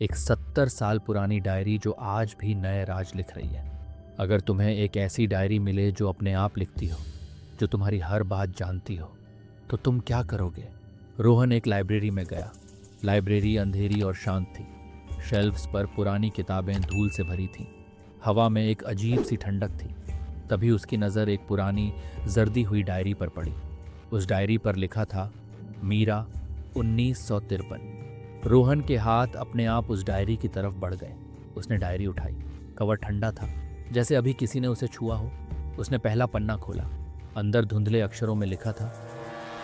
एक 70 साल पुरानी डायरी जो आज भी नए राज लिख रही है। अगर तुम्हें एक ऐसी डायरी मिले जो अपने आप लिखती हो, जो तुम्हारी हर बात जानती हो, तो तुम क्या करोगे? रोहन एक लाइब्रेरी में गया। लाइब्रेरी अंधेरी और शांत थी। शेल्फ्स पर पुरानी किताबें धूल से भरी थीं। हवा में एक अजीब सी ठंडक थी। तभी उसकी नज़र एक पुरानी जर्दी हुई डायरी पर पड़ी। उस डायरी पर लिखा था, मीरा, 1953। रोहन के हाथ अपने आप उस डायरी की तरफ बढ़ गए। उसने डायरी उठाई। कवर ठंडा था, जैसे अभी किसी ने उसे छुआ हो। उसने पहला पन्ना खोला। अंदर धुंधले अक्षरों में लिखा था,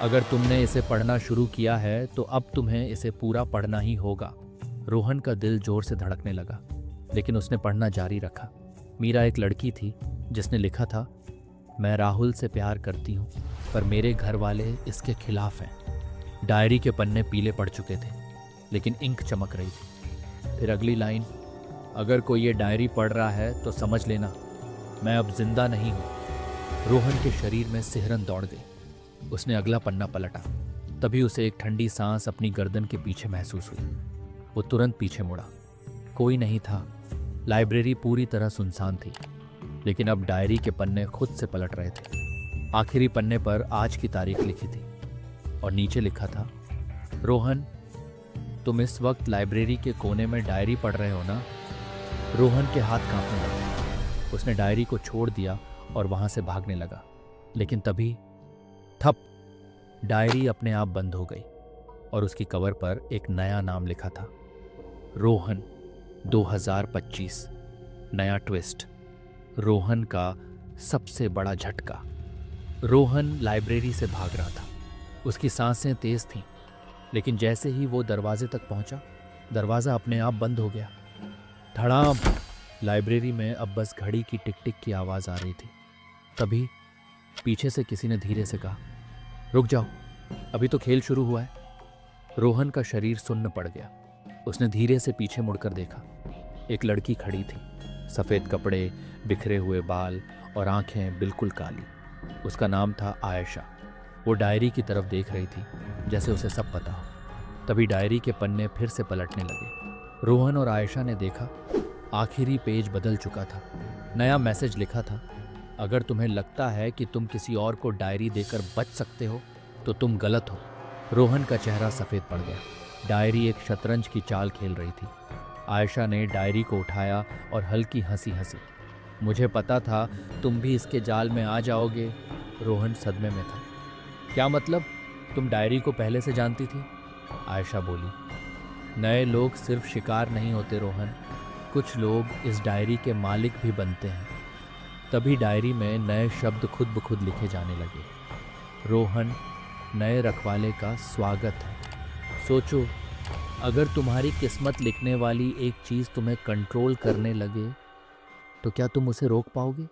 अगर तुमने इसे पढ़ना शुरू किया है तो अब तुम्हें इसे पूरा पढ़ना ही होगा। रोहन का दिल जोर से धड़कने लगा, लेकिन उसने पढ़ना जारी रखा। मीरा एक लड़की थी जिसने लिखा था, मैं राहुल से प्यार करती हूँ, पर मेरे घर वाले इसके खिलाफ हैं। डायरी के पन्ने पीले पड़ चुके थे, लेकिन इंक चमक रही थी। फिर अगली लाइन, अगर कोई ये डायरी पढ़ रहा है तो समझ लेना, मैं अब जिंदा नहीं हूँ। रोहन के शरीर में सिहरन दौड़ गई। उसने अगला पन्ना पलटा। तभी उसे एक ठंडी सांस अपनी गर्दन के पीछे महसूस हुई। वो तुरंत पीछे मुड़ा। कोई नहीं था। लाइब्रेरी पूरी तरह सुनसान थी, लेकिन अब डायरी के पन्ने खुद से पलट रहे थे। आखिरी पन्ने पर आज की तारीख लिखी थी और नीचे लिखा था, रोहन, तुम इस वक्त लाइब्रेरी के कोने में डायरी पढ़ रहे हो ना? रोहन के हाथ कांपने लगे। उसने डायरी को छोड़ दिया और वहां से भागने लगा, लेकिन तभी थप, डायरी अपने आप बंद हो गई और उसकी कवर पर एक नया नाम लिखा था, रोहन 2025। नया ट्विस्ट, रोहन का सबसे बड़ा झटका। रोहन लाइब्रेरी से भाग रहा था। उसकी सांसें तेज थीं, लेकिन जैसे ही वो दरवाजे तक पहुंचा, दरवाज़ा अपने आप बंद हो गया। धड़ाम! लाइब्रेरी में अब बस घड़ी की टिक टिक की आवाज़ आ रही थी। तभी पीछे से किसी ने धीरे से कहा, रुक जाओ, अभी तो खेल शुरू हुआ है। रोहन का शरीर सुन्न पड़ गया। उसने धीरे से पीछे मुड़कर देखा। एक लड़की खड़ी थी, सफ़ेद कपड़े, बिखरे हुए बाल और आंखें बिल्कुल काली। उसका नाम था आयशा। वो डायरी की तरफ देख रही थी, जैसे उसे सब पता हो। तभी डायरी के पन्ने फिर से पलटने लगे। रोहन और आयशा ने देखा, आखिरी पेज बदल चुका था। नया मैसेज लिखा था, अगर तुम्हें लगता है कि तुम किसी और को डायरी देकर बच सकते हो तो तुम गलत हो। रोहन का चेहरा सफ़ेद पड़ गया। डायरी एक शतरंज की चाल खेल रही थी। आयशा ने डायरी को उठाया और हल्की हंसी हंसी। मुझे पता था तुम भी इसके जाल में आ जाओगे। रोहन सदमे में था। क्या मतलब? तुम डायरी को पहले से जानती थी? आयशा बोली, नए लोग सिर्फ शिकार नहीं होते रोहन, कुछ लोग इस डायरी के मालिक भी बनते हैं। तभी डायरी में नए शब्द खुद ब खुद लिखे जाने लगे। रोहन, नए रखवाले का स्वागत है। सोचो, अगर तुम्हारी किस्मत लिखने वाली एक चीज़ तुम्हें कंट्रोल करने लगे, तो क्या तुम उसे रोक पाओगे?